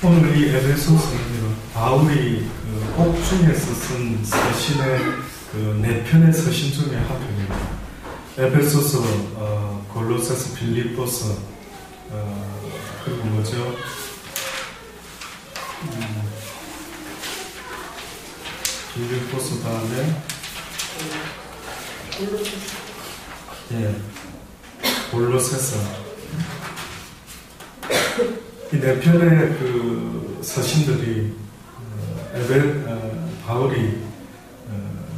오늘 이 에베소서는요, 바울이 옥중에서 쓴 서신의 네 편의 서신 중에 한 편입니다. 에베소서, 골로새서, 빌립보서, 그리고 뭐죠? 빌립보서 다음에 골로새서. 이 네 편의 서신들이 바울이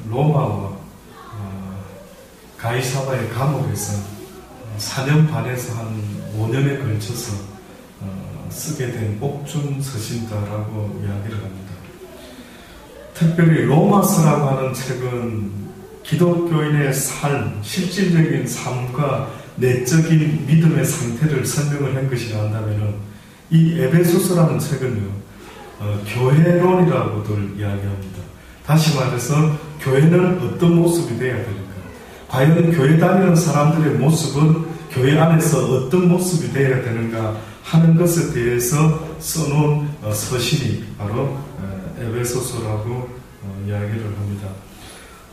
로마와 가이사바의 감옥에서 4년 반에서 한 5년에 걸쳐서 쓰게 된 옥중 서신다라고 이야기를 합니다. 특별히 로마서라고 하는 책은 기독교인의 삶, 실질적인 삶과 내적인 믿음의 상태를 설명을 한 것이라 한다면 이 에베소서라는 책은요, 교회론이라고들 이야기합니다. 다시 말해서 교회는 어떤 모습이 되어야 될까? 과연 교회 다니는 사람들의 모습은 교회 안에서 어떤 모습이 되어야 되는가 하는 것에 대해서 써놓은 서신이 바로 에베소서라고 이야기를 합니다.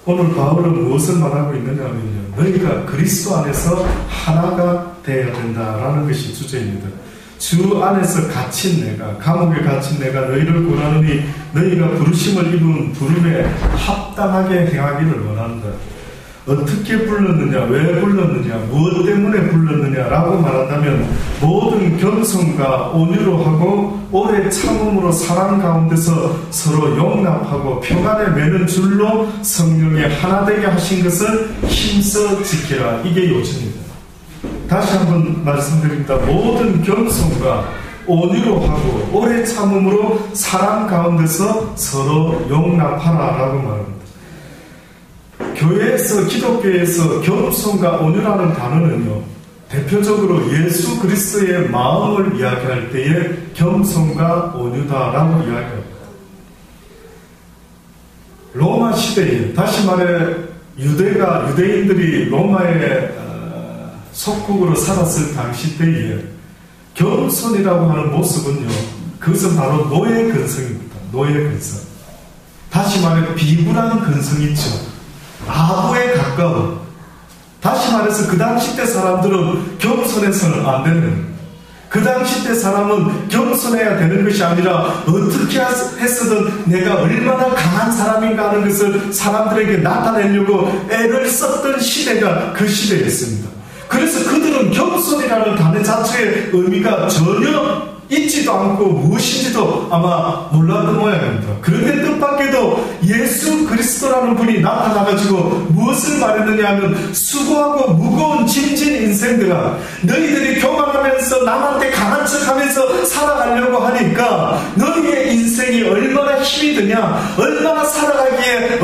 오늘 바울은 무엇을 말하고 있느냐면요, 너희가 그리스도 안에서 하나가 되어야 된다라는 것이 주제입니다. 주 안에서 갇힌 내가, 감옥에 갇힌 내가 너희를 구하노니 너희가 부르심을 입은 부름에 합당하게 행하기를 원한다. 어떻게 불렀느냐, 왜 불렀느냐, 무엇 때문에 불렀느냐라고 말한다면 모든 겸손과 온유로 하고 오래 참음으로 사랑 가운데서 서로 용납하고 평안에 매는 줄로 성령에 하나 되게 하신 것을 힘써 지키라. 이게 요즘입니다. 다시 한번 말씀드립니다. 모든 겸손과 온유로 하고 오래 참음으로 사랑 가운데서 서로 용납하라 라고 말합니다. 교회에서, 기독교에서 겸손과 온유라는 단어는요, 대표적으로 예수 그리스도의 마음을 이야기할 때에 겸손과 온유다라고 이야기합니다. 로마 시대에, 다시 말해 유대인들이 로마의 속국으로 살았을 당시 때에 겸손이라고 하는 모습은요, 그것은 바로 노예 근성입니다. 노예 근성. 다시 말해 비굴한 근성이 있죠. 아부에 가까워. 다시 말해서 그 당시 때 사람들은 겸손해서는 안 되는, 그 당시 때 사람은 겸손해야 되는 것이 아니라 어떻게 했어든 내가 얼마나 강한 사람인가 하는 것을 사람들에게 나타내려고 애를 썼던 시대가 그 시대였습니다. 그래서 그들은 겸손이라는 단어 자체의 의미가 전혀 있지도 않고 무엇인지도 아마 몰랐던 모양입니다. 그런데 뜻밖에도 예수 그리스도라는 분이 나타나가지고 무엇을 말했느냐 하면, 수고하고 무거운 짐진 인생들아, 너희들이 교만하면서 남한테 강한 척하면서 살아가려고 하니까 너희의 인생이 얼마나 힘이 드냐, 얼마나 살아가기에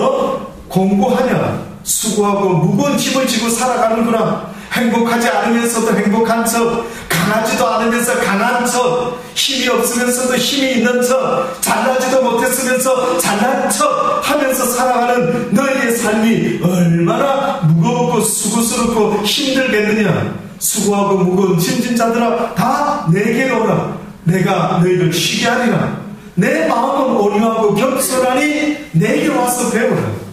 공고하냐. 수고하고 무거운 짐을 지고 살아가는구나. 행복하지 않으면서도 행복한 척, 강하지도 않으면서 강한 척, 힘이 없으면서도 힘이 있는 척, 잘나지도 못했으면서 잘난 척 하면서 살아가는 너희의 삶이 얼마나 무겁고 수고스럽고 힘들겠느냐. 수고하고 무거운 짐진 자들아, 다 내게로 오라. 내가 너희를 쉬게 하리라. 내 마음은 온유하고 겸손하니 내게로 와서 배우라.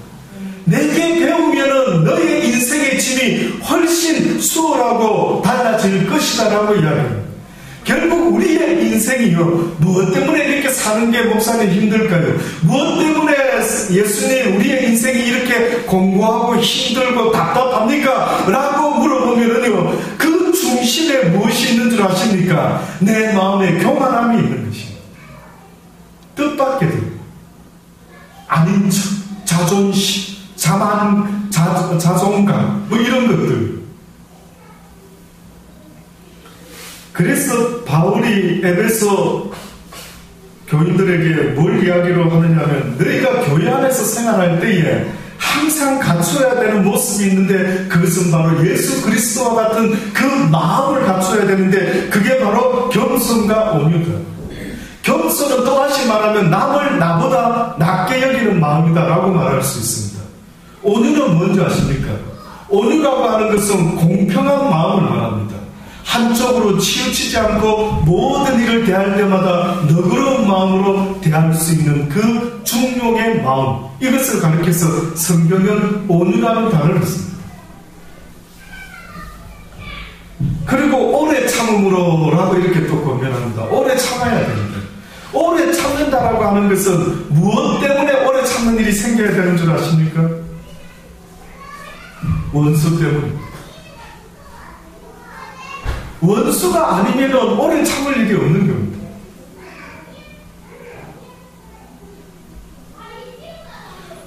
내게 배우면은 너희의 인생의 짐이 훨씬 수월하고 달라질 것이다 라고 이야기합니다. 결국 우리의 인생이요, 무엇 때문에 이렇게 사는 게 목사님 힘들까요? 무엇 때문에 예수님 우리의 인생이 이렇게 공고하고 힘들고 답답합니까? 라고 물어보면은요, 그 중심에 무엇이 있는 줄 아십니까? 내 마음에 교만함이 있는 것입니다. 뜻밖에도 아닌 척, 자존심, 자존감, 뭐 이런 것들. 그래서 바울이 에베소 교인들에게 뭘 이야기로 하느냐면, 너희가 교회 안에서 생활할 때에 항상 갖춰야 되는 모습이 있는데, 그것은 바로 예수 그리스도와 같은 그 마음을 갖춰야 되는데, 그게 바로 겸손과 온유다. 겸손은 또다시 말하면 남을 나보다 낮게 여기는 마음이다 라고 말할 수 있습니다. 온유는 뭔지 아십니까? 온유라고 하는 것은 공평한 마음을 말합니다. 한쪽으로 치우치지 않고 모든 일을 대할 때마다 너그러운 마음으로 대할 수 있는 그 중용의 마음, 이것을 가리켜서 성경은 온유라는 단어를 씁니다. 그리고 오래 참음으로라고 이렇게 또 권면합니다. 오래 참아야 됩니다. 오래 참는다라고 하는 것은 무엇 때문에 오래 참는 일이 생겨야 되는 줄 아십니까? 원수 때문에. 원수가 아니면 오래 참을 일이 없는 겁니다.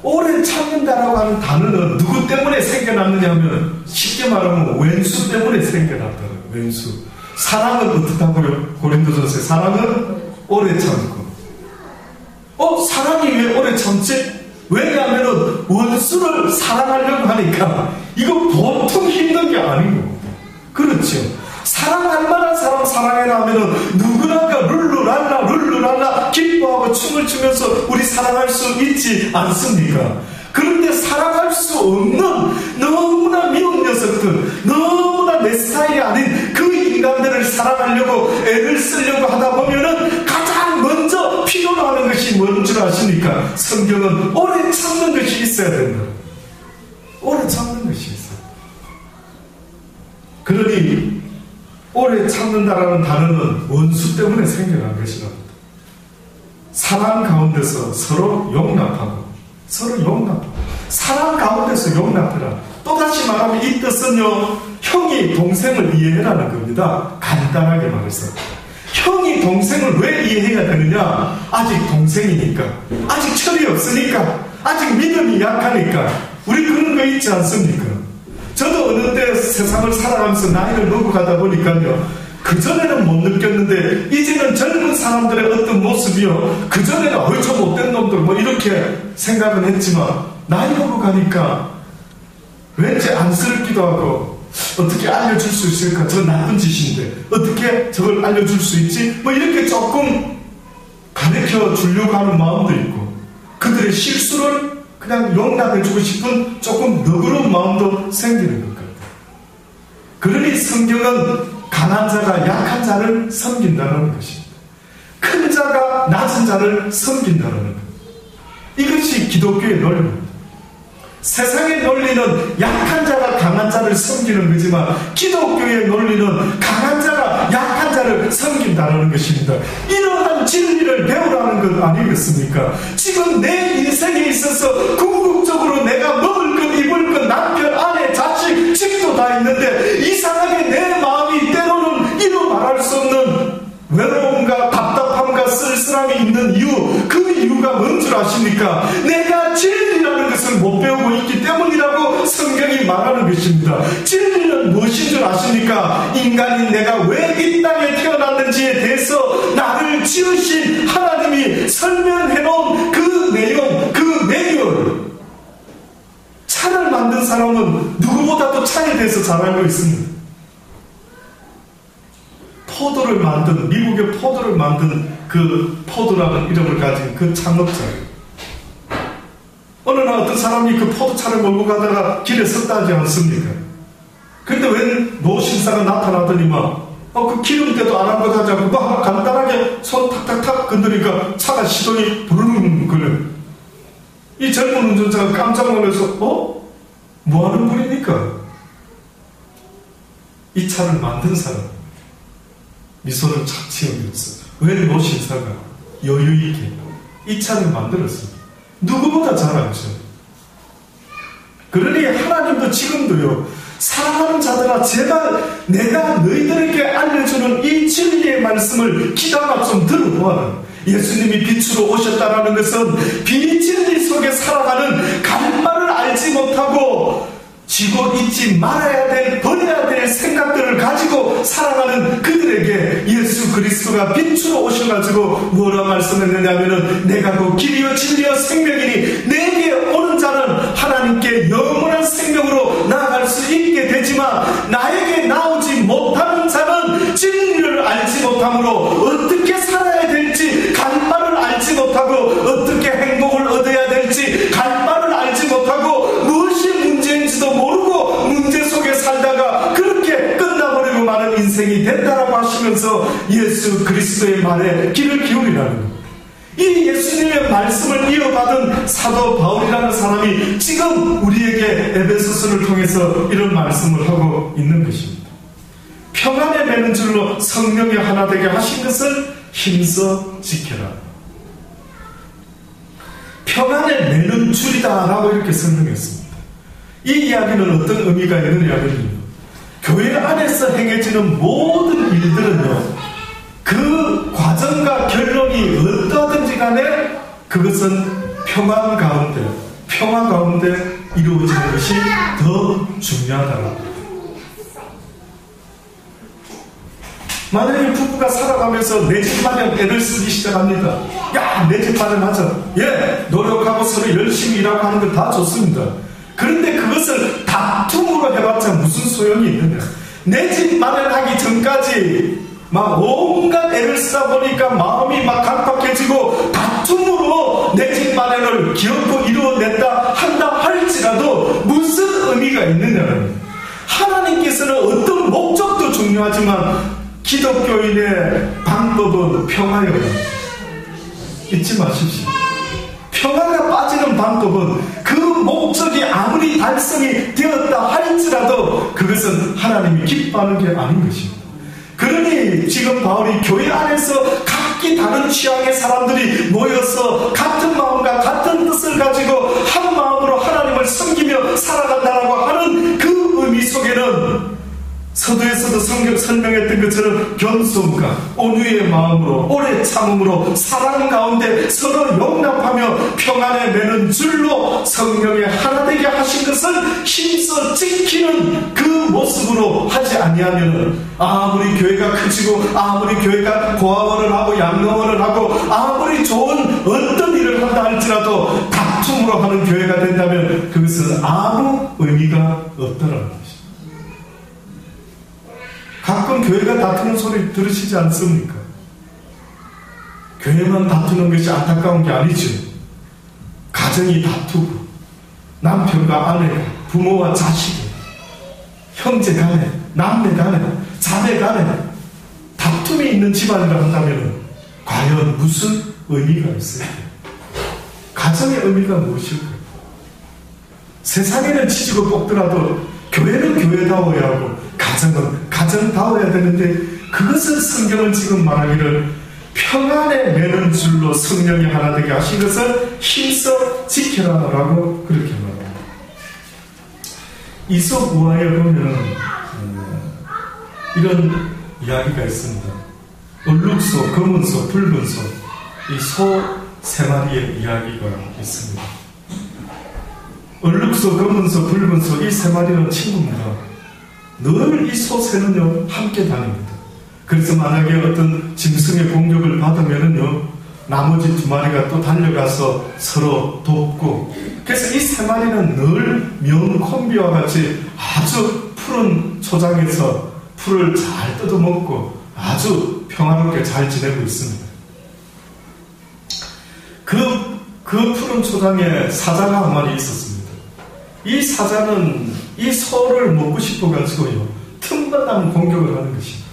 오래 참는다라고 하는 단어는 누구 때문에 생겨났느냐 하면 쉽게 말하면 왼수 때문에 생겨났더라고요. 왼수. 사랑은 어떻다고요? 고린도전서에 사랑은 오래 참고. 사랑이 왜 오래 참지? 왜냐하면 원수를 사랑하려고 하니까 이거 보통 힘든 게 아니고. 그렇죠. 사랑할 만한 사람 사랑해라 하면은 누구나가 룰루랄라 기뻐하고 춤을 추면서 우리 사랑할 수 있지 않습니까? 그런데 사랑할 수 없는 너무나 미운 녀석들, 너무나 내 스타일이 아닌 그 인간들을 사랑하려고 애를 쓰려고 하다 보면은 가장 먼저 필요로 하는 것이 뭔 줄 아십니까? 성경은 오래 참는 것이 있어야 된다. 오래 참는 것이 있어요. 그러니 오래 참는다라는 단어는 원수 때문에 생겨난 것이랍니다. 사랑 가운데서 서로 용납하고 사랑 가운데서 용납해라. 또다시 말하면 이 뜻은요, 형이 동생을 이해해라는 겁니다. 간단하게 말해서 형이 동생을 왜 이해해야 되느냐? 아직 동생이니까, 아직 철이 없으니까, 아직 믿음이 약하니까. 우리 그런 거 있지 않습니까? 저도 어느 때 세상을 살아가면서 나이를 먹고 가다 보니까요, 그전에는 못 느꼈는데 이제는 젊은 사람들의 어떤 모습이요, 그전에는 저 못된 놈들 뭐 이렇게 생각은 했지만 나이 먹고 가니까 왠지 안쓰럽기도 하고, 어떻게 알려줄 수 있을까? 저 나쁜 짓인데 어떻게 저걸 알려줄 수 있지? 뭐 이렇게 조금 가르쳐 주려고 하는 마음도 있고, 그들의 실수를 그냥 용납해주고 싶은 조금 너그러운 마음도 생기는 것 같아요. 그러니 성경은 강한 자가 약한 자를 섬긴다는 것입니다. 큰 자가 낮은 자를 섬긴다는 것. 이것이 기독교의 논리입니다. 세상의 논리는 약한 자가 강한 자를 섬기는 거지만 기독교의 논리는 강한 자가 약한 자를 섬긴다는 것입니다. 이러한 진리를 배우라는 것 아니겠습니까? 지금 내 인생에 있어서 궁극적으로 내가 먹을 것, 입을 것, 남편, 아내, 자식, 집도 다 있는데 이상하게 내 마음이 때로는 이루 말할 수 없는 외로움과 답답함과 쓸쓸함이 있는 이유, 그 이유가 뭔 줄 아십니까? 내가 진리라는 것을 못 배우고 있기 때문이라고 성경이 말하는 것입니다. 진리는 무엇인 줄 아십니까? 인간인 내가 왜 이 땅에 태어났는지에 대해서 나를 지으신 하나님이 설명해 놓은 그 내용, 그 매뉴얼. 차를 만든 사람은 누구보다도 차에 대해서 잘 알고 있습니다. 포도를 만든, 미국의 포도를 만든 그 포도라는 이름을 가진 그 창업자예요. 어느 날 어떤 사람이 그 포도차를 몰고 가다가 길에 섰다 하지 않습니까? 근데 웬 노신사가 나타나더니만 그 기름때도 안 한 것 하지 않고 막 간단하게 손 탁탁탁 건드리니까 차가 시동이 부르릉 걸려요. 이 젊은 운전자가 깜짝 놀라서 뭐 하는 분입니까? 이 차를 만든 사람. 미소를 착 지으면서 웬 노신사가 여유있게 이 차를 만들었습니다. 누구보다 잘 알죠. 그러니 하나님도 지금도요, 사랑하는 자들아, 제발 내가 너희들에게 알려주는 이 진리의 말씀을 귀담아 좀 들어보아라. 예수님이 빛으로 오셨다라는 것은 비진리 속에 살아가는 갈바를 알지 못하고 지고 있지 말아야 될, 버려야 될 생각들을 가지고 살아가는 그들에게 예수 그리스도가 빛으로 오셔가지고 뭐라 말씀했느냐면은 내가 그 길이요 진리요 생명이니 내게 오는 자는 하나님께 영원한 생명으로 나아갈 수 있게 되지만 나에게 나오지 못하는 자는 진리를 알지 못함으로 어떻게 살아야 될지 갈바를 알지 못하고 어떻게 행복을 얻어야 될지 갈바를 알지 못하고 무엇이 문제인지도 모르고 문제 속에 살다가 그렇게 끝나버리고 마는 인생이 예수 그리스도의 말에 귀를 기울이라는 겁니다. 이 예수님의 말씀을 이어받은 사도 바울이라는 사람이 지금 우리에게 에베소서를 통해서 이런 말씀을 하고 있는 것입니다. 평안에 매는 줄로 성령이 하나 되게 하신 것을 힘써 지켜라. 평안에 매는 줄이다 라고 이렇게 설명했습니다. 이 이야기는 어떤 의미가 있느냐면요, 교회 안에서 행해지는 모든 일들은요, 그 과정과 결론이 어떠하든지 간에 그것은 평안 가운데, 평화 가운데 이루어지는 것이 더 중요하다고. 만약에 부부가 살아가면서 내 집 마련 애를 쓰기 시작합니다. 야, 내 집 마련하자. 예, 노력하고 서로 열심히 일하고 하는 건 다 좋습니다. 그런데 그것을 다툼으로 해봤자 무슨 소용이 있느냐. 내 집 마련하기 전까지 막 온갖 애를 쓰다 보니까 마음이 막 강팍해지고 다툼으로 내 집 마련을 기어코 이루어냈다 한다 할지라도 무슨 의미가 있느냐는, 하나님께서는 어떤 목적도 중요하지만 기독교인의 방법은 평화예요. 잊지 마십시오. 평화가 빠지는 방법은 그 목적이 아무리 달성이 되었다 할지라도 그것은 하나님이 기뻐하는 게 아닌 것입니다. 그러니 지금 바울이 교회 안에서 각기 다른 취향의 사람들이 모여서 같은 마음과 같은 뜻을 가지고 한 마음으로 하나님을 섬기며 살아간다라고 하는 그 의미 속에는 서두에서도 설명했던 것처럼 겸손과 온유의 마음으로, 오래 참음으로, 사랑 가운데 서로 용납하며 평안에 매는 줄로 성령의 하나 되게 하신 것을 힘써 지키는 그 모습으로 하지 아니하면, 아무리 교회가 크지고 아무리 교회가 고아원을 하고 양로원을 하고 아무리 좋은 어떤 일을 한다 할지라도 다툼으로 하는 교회가 된다면 그것은 아무 의미가 없다라는 것입니다. 가끔 교회가 다투는 소리 들으시지 않습니까? 교회만 다투는 것이 안타까운 게 아니죠. 가정이 다투고, 남편과 아내가, 부모와 자식이, 형제 간에, 남매 간에, 자매 간에 다툼이 있는 집안이라 한다면 과연 무슨 의미가 있을까요? 가정의 의미가 무엇일까요? 세상에는 치지고 뽑더라도 교회는 교회다워야 하고 가정은 가정다워야 되는데, 그것을 성경은 지금 말하기를 평안에 매는 줄로 성령이 하나 되게 하신 것을 힘써 지켜라 라고 그렇게 말합니다. 이솝 우화에 보면 이런 이야기가 있습니다. 얼룩소, 검은소, 붉은소, 이 소 세 마리의 이야기가 있습니다. 얼룩소, 검은소, 붉은소 이 세 마리는 친구입니다. 늘 이 소 새는요 함께 다닙니다. 그래서 만약에 어떤 짐승의 공격을 받으면은요 나머지 두 마리가 또 달려가서 서로 돕고, 그래서 이 세 마리는 늘 명콤비와 같이 아주 푸른 초장에서 풀을 잘 뜯어먹고 아주 평화롭게 잘 지내고 있습니다. 그 푸른 초장에 사자가 한 마리 있었습니다. 이 사자는 이 소를 먹고 싶어가지고요 틈마다 공격을 하는 것입니다.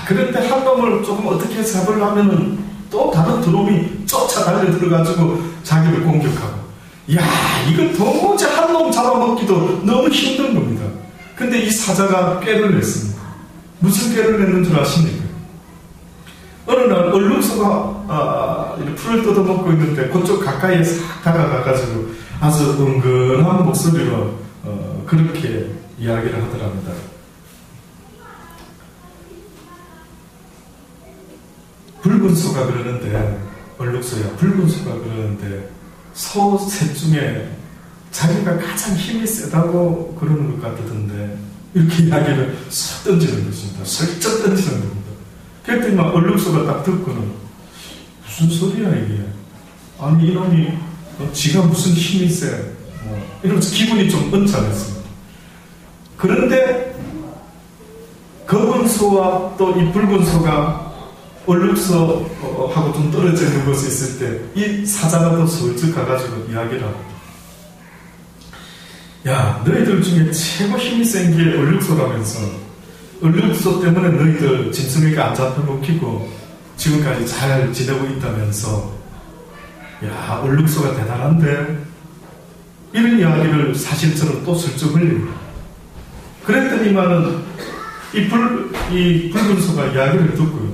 그런데 한 놈을 조금 어떻게 잡으려면은 또 다른 두 놈이 쫓아 달려 들어가지고 자기를 공격하고, 이거 도무지 한 놈 잡아먹기도 너무 힘든 겁니다. 근데 이 사자가 꾀를 냈습니다. 무슨 꾀를 냈는 줄 아십니까? 어느 날 얼룩소가 풀을 뜯어먹고 있는데 그쪽 가까이에 싹 다가가가지고 아주 은근한 목소리로 그렇게 이야기를 하더랍니다. 붉은 소가 그러는데, 얼룩소야, 붉은 소가 그러는데 소 셋 중에 자기가 가장 힘이 세다고 그러는 것 같던데, 이렇게 이야기를 싹 던지는 것입니다. 슬쩍 던지는 겁니다. 그랬더니 막 얼룩소가 딱 듣고는 무슨 소리야 이게, 아니 이놈이 지가 무슨 힘이 세, 이러면서 기분이 좀 언짢았습니다. 그런데 검은 소와 또 이 붉은 소가 얼룩소하고 좀 떨어져 있는 곳에 있을 때 이 사자가 또 슬쩍 가가지고 이야기를 합니다. 야, 너희들 중에 최고 힘이 센 게 얼룩소라면서 얼룩소 때문에 너희들 짐승에게 안 잡혀먹히고 지금까지 잘 지내고 있다면서, 야, 얼룩소가 대단한데? 이런 이야기를 사실처럼 또 슬쩍 흘립니다. 그랬더니만은 이 붉은 소가 이야기를 듣고요.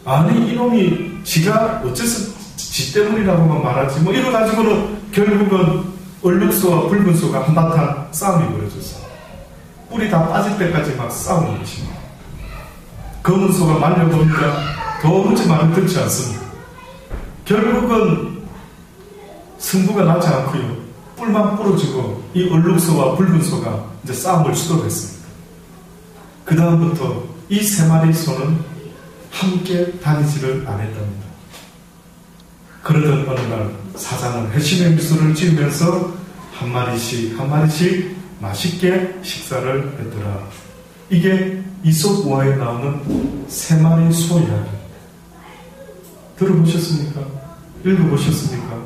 아니, 이놈이 지가 어째서 지 때문이라고만 말하지, 뭐 이래가지고는 결국은 얼룩소와 붉은 소가 한바탕 싸움이 벌어졌어요. 뿔이 다 빠질 때까지 막 싸우는 것입니다. 검은 소가 말려보니까 도무지 말을 듣지 않습니다. 결국은 승부가 나지 않고요, 뿔만 부러지고 이 얼룩소와 붉은 소가 이제 싸움을 수도했습니다. 그 다음부터 이 세 마리 소는 함께 다니지를 않았답니다. 그러던 어느 날 사자는 회심의 미소를 지으면서 한 마리씩 맛있게 식사를 했더라. 이게 이솝 우화에 나오는 세 마리 소 이야기. 들어보셨습니까? 읽어보셨습니까?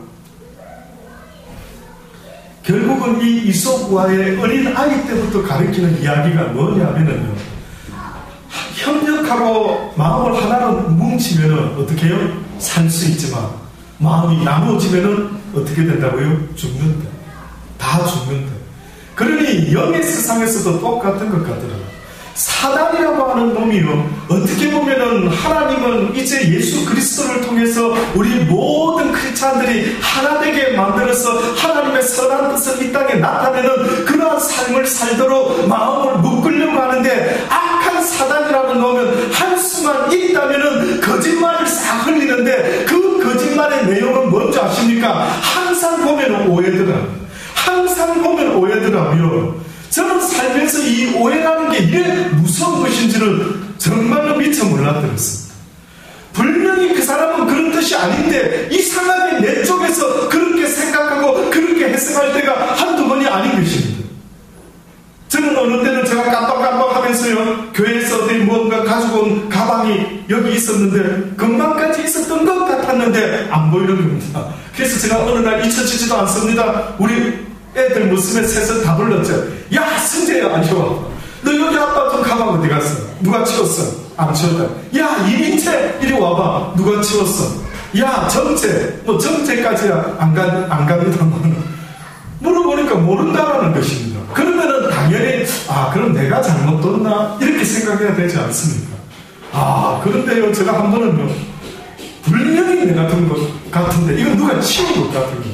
결국은 이 이솝 우화의 어린 아이 때부터 가르치는 이야기가 뭐냐면요, 협력하고 마음을 하나로 뭉치면은 어떻게 해요? 살 수 있지만 마음이 나누어지면은 어떻게 된다고요? 죽는다. 다 죽는다. 그러니 영의 세상에서도 똑같은 것 같더라고요. 사단이라고 하는 놈이요, 어떻게 보면은 하나님은 이제 예수 그리스도를 통해서 우리 모든 크리스찬들이 하나 되게 만들어서 하나님의 선한 뜻을 이 땅에 나타내는 그러한 삶을 살도록 마음을 묶으려고 하는데, 악한 사단이라고 놈은 한수만 있다면은 거짓말을 싹 흘리는데, 그 거짓말의 내용은 뭔지 아십니까? 항상 보면 오해더라고요. 항상 보면 오해더라고요. 저는 살면서 이 오해라는 게 이래 무서운 것인지를 정말로 미처 몰랐더랬습니다. 분명히 그 사람은 그런 뜻이 아닌데 이상하게 내 쪽에서 그렇게 생각하고 그렇게 해석할 때가 한두 번이 아닌 것입니다. 저는 어느 때는 제가 깜빡깜빡 하면서요, 교회에서 어디 뭔가 가지고 온 가방이 여기 있었는데 금방까지 있었던 것 같았는데 안 보이는 겁니다. 그래서 제가 어느 날 잊혀지지도 않습니다. 우리 애들 무스메 셋을 다 불렀죠. 야, 승재야, 아니 와. 너 여기 아빠 돈 가방 어디 갔어? 누가 치웠어? 안 치웠다. 야, 이민채 이리 와봐. 누가 치웠어? 야, 정재, 뭐 정재까지야 안 갑니다만 물어보니까 모른다라는 것입니다. 그러면은 당연히 그럼 내가 잘못 뒀나 이렇게 생각해야 되지 않습니까? 그런데요, 제가 한 번은요, 분명히 내가 둔 것 같은데 이거 누가 치운 것 같은데,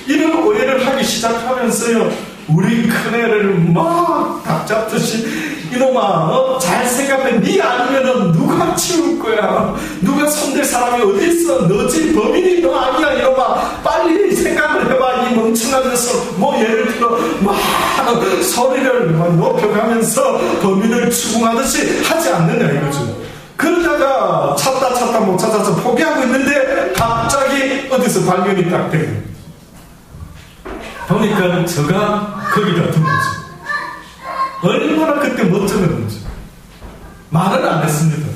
이런 오해를 하기 시작하면서요, 우리 큰애를 막 닭잡듯이, 이놈아, 잘 생각해. 네 아니면은 누가 치울 거야? 누가 손댈 사람이 어디 있어? 너지 범인이 너 아니야. 이놈아, 빨리 생각을 해봐. 이 멍청한 녀석. 뭐 예를 들어 막 소리를 막 높여가면서 범인을 추궁하듯이 하지 않느냐 이거죠. 그러다가 찾다 못 찾아서 포기하고 있는데 갑자기 어디서 발견이 딱 되는 거예요. 보니까 저가 거기다 둔 거죠. 얼마나 그때 멋졌는지. 말은 안 했습니다.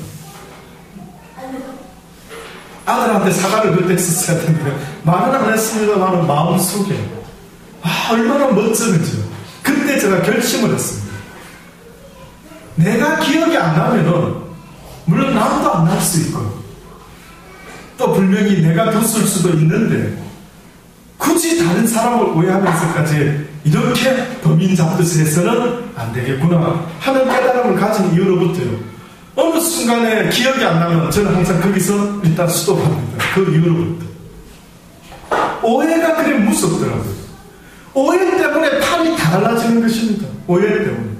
아들한테 사과를 그때 했었어야 되는데 말은 안 했습니다만 마음속에 얼마나 멋졌는지. 그때 제가 결심을 했습니다. 내가 기억이 안 나면은 물론 나도 안 날 수 있고 또 분명히 내가 뒀을 수도 있는데 굳이 다른 사람을 오해하면서까지 이렇게 범인 잡듯이 해서는 안 되겠구나 하는 깨달음을 가진 이후로부터요, 어느 순간에 기억이 안 나면 저는 항상 거기서 일단 스톱합니다. 그 이후로부터. 오해가 그래 무섭더라고요. 오해 때문에 판이 다 달라지는 것입니다. 오해 때문에.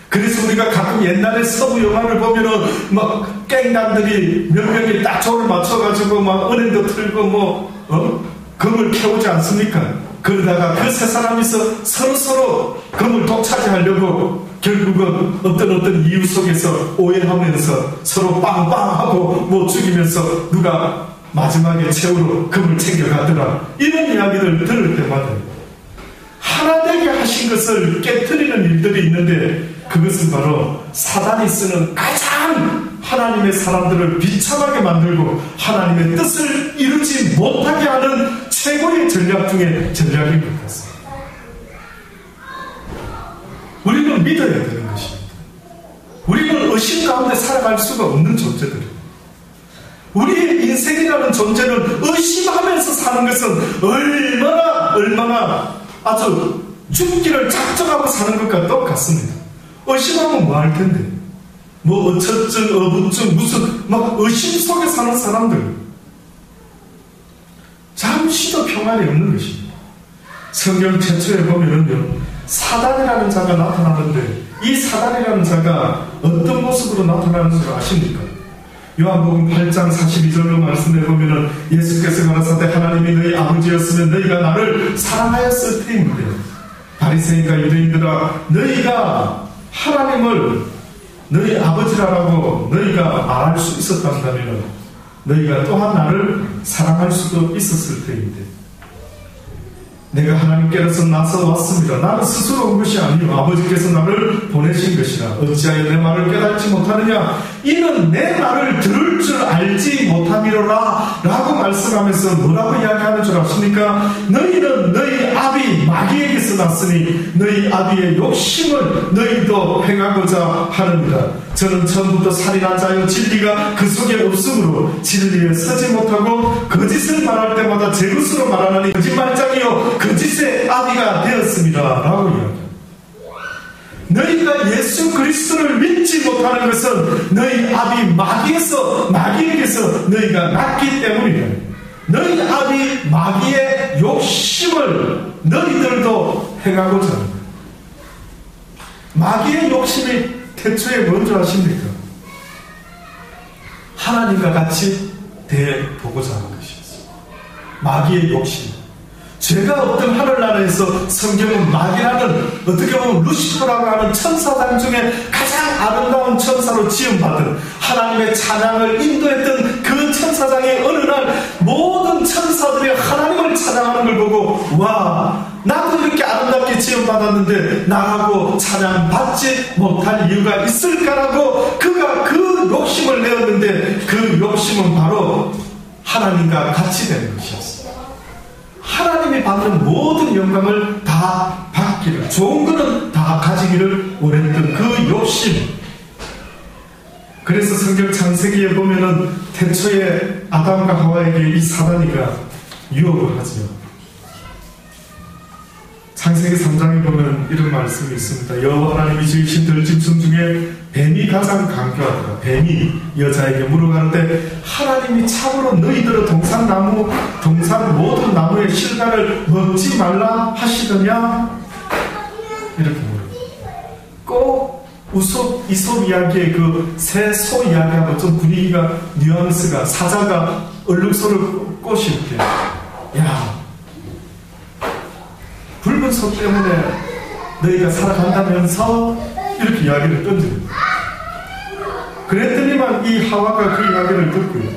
그래서 우리가 가끔 옛날에 서부 영화를 보면은 막 깽단들이 몇 명이 딱 조를 맞춰가지고 막 은행도 틀고 금을 캐오지 않습니까? 그러다가 그 세 사람이서 서로 금을 독차지하려고 결국은 어떤 이유 속에서 오해하면서 서로 빵빵하고 뭐 죽이면서 누가 마지막에 최후로 금을 챙겨가더라. 이런 이야기를 들을 때마다 하나 되게 하신 것을 깨트리는 일들이 있는데, 그것은 바로 사단이 쓰는 가장 하나님의 사람들을 비참하게 만들고 하나님의 뜻을 이루지 못하게 하는 최고의 전략 중에 전략인 것 같습니다. 우리는 믿어야 되는 것입니다. 우리는 의심 가운데 살아갈 수가 없는 존재들이에요. 우리의 인생이라는 존재는 의심하면서 사는 것은 얼마나 아주 죽기를 작정하고 사는 것과 똑같습니다. 의심하면 뭐 할 텐데? 뭐 어처증, 어부증, 무슨 막 의심 속에 사는 사람들. 잠시도 평안이 없는 것입니다. 성경 최초에 보면은요, 사단이라는 자가 나타나는데 이 사단이라는 자가 어떤 모습으로 나타나는 줄 아십니까? 요한복음 8장 42절로 말씀해 보면은 예수께서 가라사대 하나님이 너희 아버지였으면 너희가 나를 사랑하였을 테인데 바리새인과 유대인들아 너희가 하나님을 너희 아버지라고 너희가 말할 수 있었다면 너희가 또한 나를 사랑할 수도 있었을 테인데 내가 하나님께로서 나서 왔습니다. 나는 스스로 온 것이 아니요 아버지께서 나를 보내신 것이라. 어찌하여 내 말을 깨닫지 못하느냐? 이는 내 말을 들을 줄 알지 못함이로라 라고 말씀하면서 뭐라고 이야기하는 줄 아십니까? 너희는 너희 아비 마귀에게서 났으니 너희 아비의 욕심을 너희도 행하고자 하느니라. 저는 처음부터 살인한 자요 진리가 그 속에 없으므로 진리에 서지 못하고 거짓을 말할 때마다 제 것으로 말하나니 거짓말장이요 거짓의 아비가 되었습니다 라고 이야기합니다. 너희가 예수 그리스도를 믿지 못하는 것은 너희 아비 마귀에게서 너희가 났기 때문이다. 너희 아비 마귀의 욕심을 너희들도 행하고자 합니다. 마귀의 욕심이 태초에 뭔지 아십니까? 하나님과 같이 대보고자 하는 것이었어요. 마귀의 욕심. 죄가 없던 하늘나라에서 성경은 마귀라는 어떻게 보면 루시퍼라고 하는 천사장 중에 가장 아름다운 천사로 지음받은 하나님의 찬양을 인도했던 그 천사장이 어느 날 모든 천사들이 하나님을 찬양하는 걸 보고 와 나도 이렇게 아름답게 지음받았는데 나하고 찬양받지 못할 이유가 있을까라고 그가 그 욕심을 내었는데 그 욕심은 바로 하나님과 같이 되는 것이었어요. 하나님이 받는 모든 영광을 다 받기를, 좋은 것은 다 가지기를 원했던 그 욕심. 그래서 성경 창세기에 보면은 태초에 아담과 하와에게 이 사단이가 유혹을 하죠. 창세기 3장에 보면 이런 말씀이 있습니다. 여호와 하나님이 지으신 들짐승 중에 뱀이 가장 강교하더라. 뱀이 여자에게 물어가는데 하나님이 참으로 너희들은 동산 모든 나무의 실과를 먹지 말라 하시더냐? 이렇게 물어요. 꼭 이솝 이야기의 그 새 소 이야기하고 좀 분위기가 뉘앙스가 사자가 얼룩소를 꼬실 때 야 붉은 소 때문에 너희가 살아간다면서 이렇게 이야기를 던집니다. 그랬더니만 이 하와가 그 이야기를 듣고요.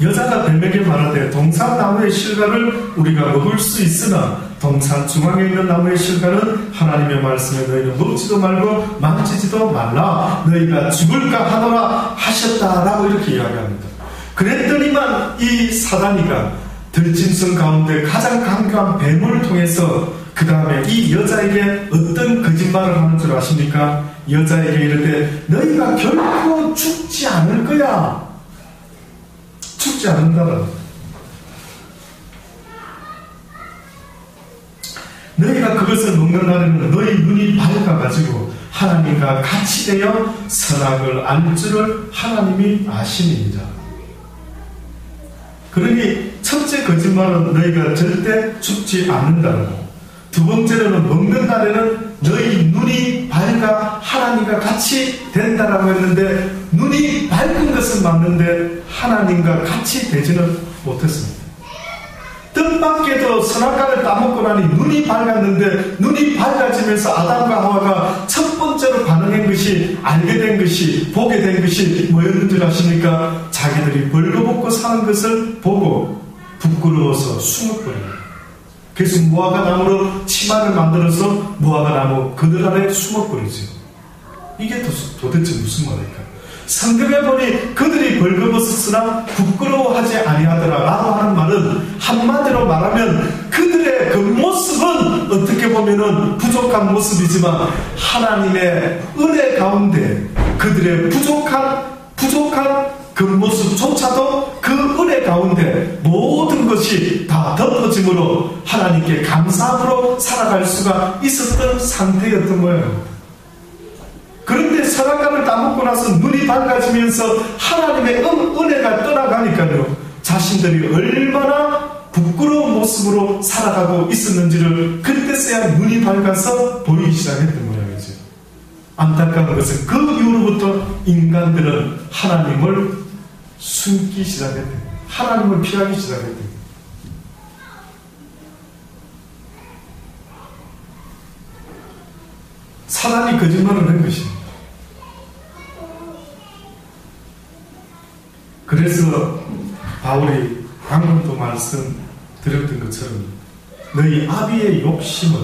여자가 뱀에게 말하되 동산 나무의 실과를 우리가 먹을 수 있으나 동산 중앙에 있는 나무의 실과는 하나님의 말씀에 너희는 먹지도 말고 만지지도 말라 너희가 죽을까 하노라 하셨다라고 이렇게 이야기합니다. 그랬더니만 이 사단이가 들짐승 가운데 가장 강교한 뱀을 통해서 그 다음에 이 여자에게 어떤 거짓말을 하는 줄 아십니까? 여자에게 이르되 너희가 결코 죽지 않을 거야. 죽지 않는다라. 너희가 그것을 먹는 날에는 너희 눈이 밝아가지고 하나님과 같이 되어 선악을 알 줄을 하나님이 아심이니라. 그러니 첫째 거짓말은 너희가 절대 죽지 않는다라고. 두 번째로는 먹는 날에는 너희 눈이 밝아 하나님과 같이 된다라고 했는데 눈이 밝은 것은 맞는데 하나님과 같이 되지는 못했습니다. 뜻밖에도 선악과를 따먹고 나니 눈이 밝았는데 눈이 밝아지면서 아담과 하와가 첫 번째로 반응한 것이 알게 된 것이 보게 된 것이 뭐였는 줄 아십니까? 자기들이 벌거벗고 사는 것을 보고 부끄러워서 숨어버려요. 그래서 무화과 나무로 치마를 만들어서 무화과 나무 그늘 아래 숨어버리죠. 이게 도대체 무슨 말일까? 성경에 보니 그들이 벌거벗었으나 부끄러워하지 아니하더라 라고 하는 말은 한마디로 말하면 그들이 그들의 그 모습은 어떻게 보면은 부족한 모습이지만 하나님의 은혜 가운데 그들의 부족한 그 모습조차도 그 은혜 가운데 모든 것이 다 덮어짐으로 하나님께 감사함으로 살아갈 수가 있었던 상태였던 거예요. 그런데 선악과를 따먹고 나서 눈이 밝아지면서 하나님의 은혜가 떠나가니까요, 자신들이 얼마나 부끄러운 모습으로 살아가고 있었는지를 그때서야 눈이 밝아서 보이기 시작했던 모양이죠. 안타까운 것은 그 이후로부터 인간들은 하나님을 숨기 시작했대요. 하나님을 피하기 시작했대요. 사단이 거짓말을 한 것입니다. 그래서 바울이 방금도 말씀드렸던 것처럼 너희 아비의 욕심을,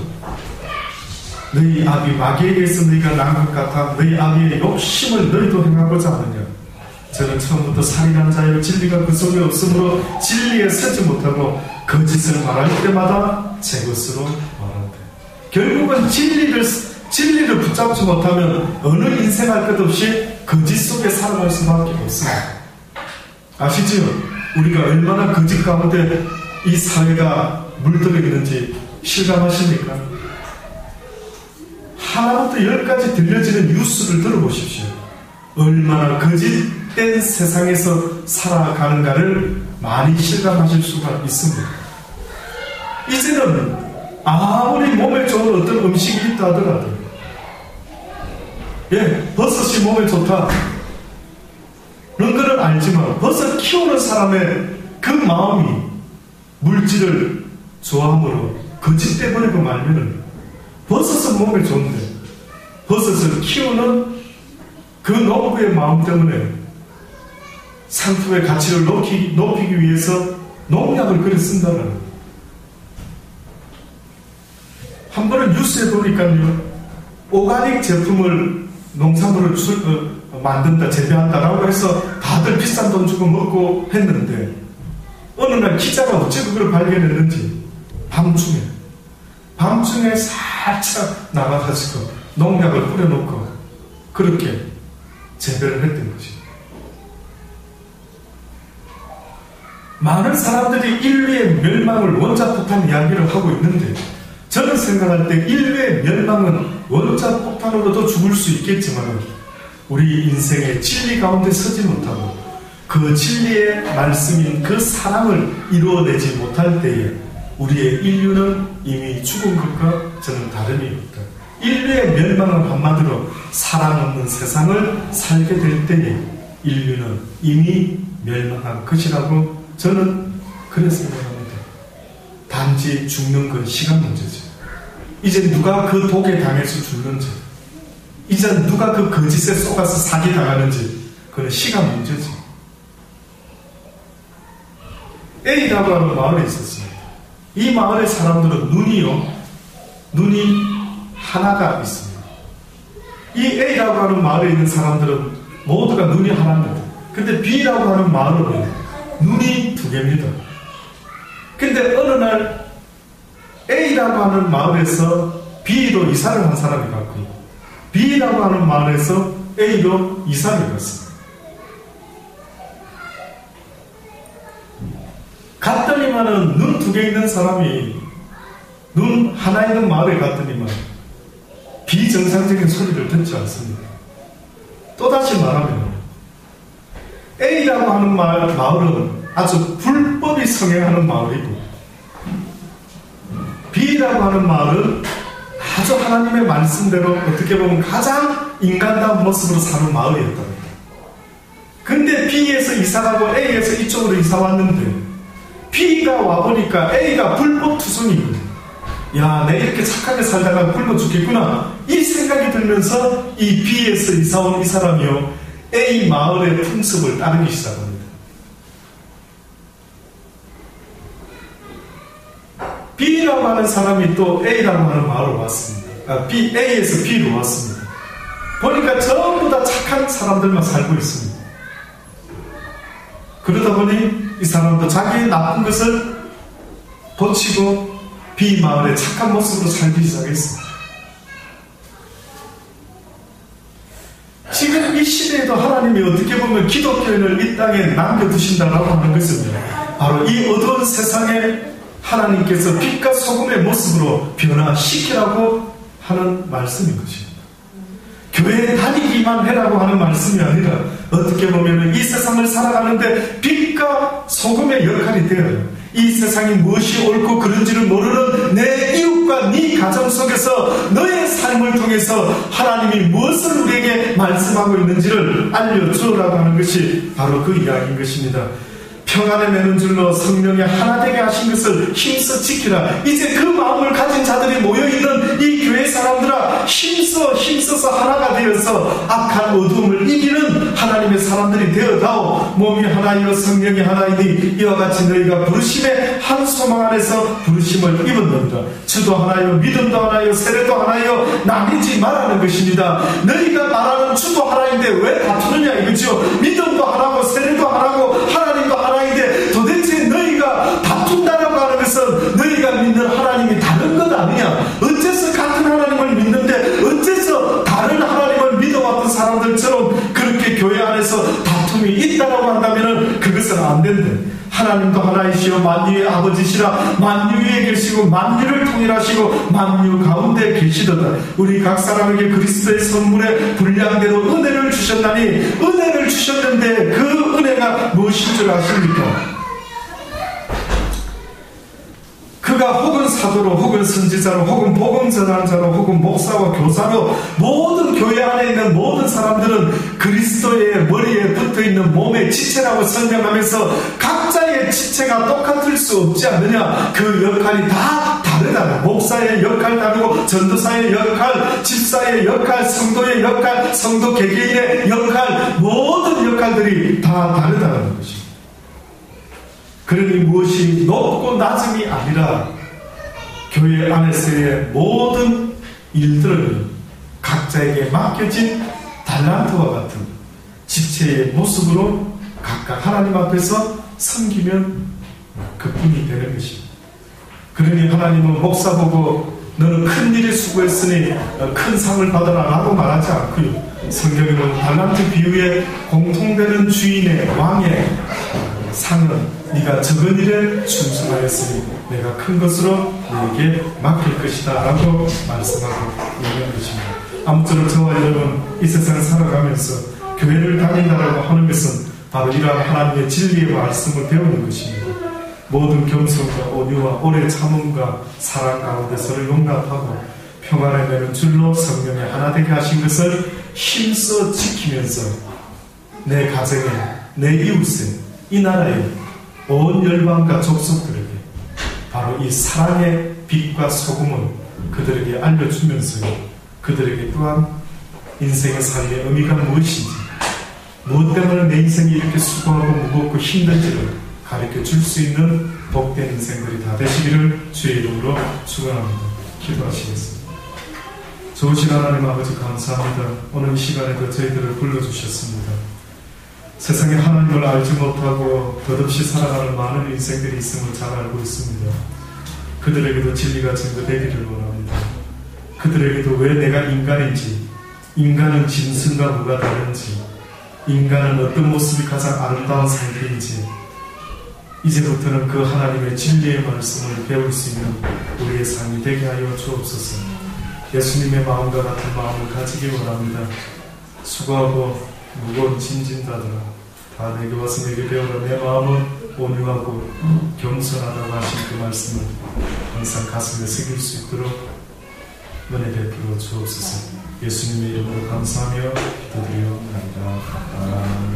너희 아비 마귀에게서 너희가 난 것 같아 너희 아비의 욕심을 너희도 행하고자 하느냐. 저는 처음부터 살인한 자여 진리가 그 속에 없으므로 진리에 서지 못하고 거짓을 말할 때마다 제 것으로 말한다. 결국은 진리를 붙잡지 못하면 어느 인생할 것 없이 거짓 속에 살아갈 수밖에 없습니다. 아시죠? 우리가 얼마나 거짓 가운데 이 사회가 물들어 있는지 실감하십니까? 하나부터 열까지 들려지는 뉴스를 들어보십시오. 얼마나 거짓된 세상에서 살아가는가를 많이 실감하실 수가 있습니다. 이제는 아무리 몸에 좋은 어떤 음식이 있다 하더라도, 버섯이 몸에 좋다 그런 거는 알지만 버섯 키우는 사람의 그 마음이 물질을 좋아함으로 거짓 때문에 그 말면은 버섯은 몸에 좋은데 버섯을 키우는 그 농부의 마음 때문에 상품의 가치를 높이기 위해서 농약을 그래 쓴다는 거예요. 한 번은 뉴스에 보니까요, 오가닉 제품을 농산물을 만든다, 재배한다라고 해서 다들 비싼 돈 주고 먹고 했는데 어느 날 기자가 어째 그걸 발견했는지 밤중에 살짝 나가가지고 농약을 뿌려놓고 그렇게 재배를 했던 것입니다. 많은 사람들이 인류의 멸망을 원자폭탄 이야기를 하고 있는데 저는 생각할 때 인류의 멸망은 원자폭탄으로도 죽을 수 있겠지만 우리 인생의 진리 가운데 서지 못하고 그 진리의 말씀인 그 사랑을 이루어내지 못할 때에 우리의 인류는 이미 죽은 것과 저는 다름이 없다. 인류의 멸망은 한마디로 사랑 없는 세상을 살게 될 때에 인류는 이미 멸망한 것이라고 저는 그렇게 생각합니다. 단지 죽는 건 시간 문제죠. 이제 누가 그 독에 당해서 죽는지, 이제 누가 그 거짓에 속아서 사기당하는지 그건 시간 문제죠. A라고 하는 마을에 있었습니다. 이 마을의 사람들은 눈이 하나가 있습니다. 이 A라고 하는 마을에 있는 사람들은 모두가 눈이 하나입니다. 근데 B라고 하는 마을은 눈이 두 개입니다. 근데 어느 날 A라고 하는 마을에서 B로 이사를 한 사람이 갔고 B라고 하는 마을에서 A로 이사를 갔습니다. 갔더니만은 눈 두 개 있는 사람이 눈 하나 있는 마을에 갔더니만 비정상적인 소리를 듣지 않습니다. 또다시 말하면 A라고 하는 마을은 아주 불법이 성행하는 마을이고 B라고 하는 마을은 아주 하나님의 말씀대로 어떻게 보면 가장 인간다운 모습으로 사는 마을이었답니다. 근데 B에서 이사가고 A에서 이쪽으로 이사 왔는데 B가 와보니까 A가 불법 투성이거든요. 야, 내 이렇게 착하게 살다가 굶어 죽겠구나 이 생각이 들면서 이 B에서 이사 온 이 사람이요 A 마을의 풍습을 따르기 시작합니다. B라고 하는 사람이 또 A라고 하는 마을로 왔습니다. A에서 B로 왔습니다. 보니까 전부 다 착한 사람들만 살고 있습니다. 그러다 보니 이 사람도 자기의 나쁜 것을 고치고 비마을의 착한 모습으로 살기 시작했습니다. 지금 이 시대에도 하나님이 어떻게 보면 기독교인을 이 땅에 남겨두신다라고 하는 것입니다. 바로 이 어두운 세상에 하나님께서 빛과 소금의 모습으로 변화시키라고 하는 말씀인 것입니다. 교회에 다니기만 해라고 하는 말씀이 아니라 어떻게 보면 이 세상을 살아가는데 빛과 소금의 역할이 되어요. 이 세상이 무엇이 옳고 그른지를 모르는 내 이웃과 네 가정 속에서 너의 삶을 통해서 하나님이 무엇을 우리에게 말씀하고 있는지를 알려주라고 하는 것이 바로 그 이야기인 것입니다. 평안에 매는 줄로 성령에 하나 되게 하신 것을 힘써 지키라. 이제 그 마음을 가진 자들이 모여있는 이 교회 사람들아, 힘써서 하나가 되어서 악한 어두움을 이기는 하나님의 사람들이 되어다오. 몸이 하나이요 성령이 하나이니 이와 같이 너희가 부르심의 한 소망 안에서 부르심을 입었느니라. 주도 하나요, 믿음도 하나요, 세례도 하나요, 나뉘지 말라는 것입니다. 너희가 말하는 주도 하나인데 왜 다투느냐 이거죠. 믿음도 하나고 세례도 하나고 하나님도 하나인데 도대체 너희가 다툰다라고 하는 것은 너희가 믿는 하나님이 다른 것 아니냐. 어째서 같은 하나님을 믿는데 어째서 다른 하나님을 믿어왔던 사람들처럼 그렇게 교회 안에서 다툼이 있다라고 한다면 그것은 안 된대. 하나님도 하나이시여 만유의 아버지시라. 만유 위에 계시고 만유를 통일하시고 만유 가운데 계시도다. 우리 각 사람에게 그리스도의 선물에 분량대로 은혜를 주셨나니 은혜를 주셨는데 그 은혜가 무엇인 줄 아십니까? 그가 혹은 사도로 혹은 선지자로 혹은 복음 전환자로 혹은 목사와 교사로 모든 교회 안에 있는 모든 사람들은 그리스도의 머리에 붙어있는 몸의 지체라고 설명하면서 각자의 지체가 똑같을 수 없지 않느냐. 그 역할이 다 다르다. 목사의 역할 다르고 전도사의 역할, 집사의 역할, 성도의 역할, 성도 개개인의 역할, 모든 역할들이 다 다르다는 것입니다. 그러니 무엇이 높고 낮음이 아니라 교회 안에서의 모든 일들은 각자에게 맡겨진 달란트와 같은 지체의 모습으로 각각 하나님 앞에서 섬기면 그뿐이 되는 것입니다. 그러니 하나님은 목사 보고 너는 큰 일에 수고했으니 큰 상을 받아라 라고 말하지 않고요. 성경에는 달란트 비유에 공통되는 주인의 왕의 상은 네가 적은 일에 충성하였으니 내가 큰 것으로 너에게 맡길 것이다 라고 말씀하고 있는 것입니다. 아무쪼록 저와 여러분 이 세상을 살아가면서 교회를 다닌다라고 하는 것은 바로 이러한 하나님의 진리의 말씀을 배우는 것입니다. 모든 겸손과 온유와 오래 참음과 사랑 가운데 서로 용납하고 평안에 매는 줄로 성령에 하나 되게 하신 것을 힘써 지키면서 내 가정에, 내 이웃에, 이 나라에, 온 열방과 족속들에게 바로 이 사랑의 빛과 소금을 그들에게 알려주면서요, 그들에게 또한 인생의 삶의 의미가 무엇인지, 무엇 때문에 내 인생이 이렇게 수고하고 무겁고 힘든지를 가르쳐 줄 수 있는 복된 인생들이 다 되시기를 주의 이름으로 축원합니다. 기도하시겠습니다. 좋으신 하나님 아버지 감사합니다. 오늘 이 시간에도 저희들을 불러주셨습니다. 세상에 하나님을 알지 못하고 덧없이 살아가는 많은 인생들이 있음을 잘 알고 있습니다. 그들에게도 진리가 증거되기를 원합니다. 그들에게도 왜 내가 인간인지, 인간은 짐승과 뭐가 다른지, 인간은 어떤 모습이 가장 아름다운 상태인지 이제부터는 그 하나님의 진리의 말씀을 배울 수 있는 우리의 삶이 되게 하여 주옵소서. 예수님의 마음과 같은 마음을 가지기 원합니다. 수고하고 무거운 짐진 자들아 다 내게 와서 내게 배우라. 내 마음은 온유하고 겸손하다고 하신 그 말씀을 항상 가슴에 새길 수 있도록 은혜 베풀어 주옵소서. 예수님의 이름으로 감사하며 기도드리옵나이다. 아멘.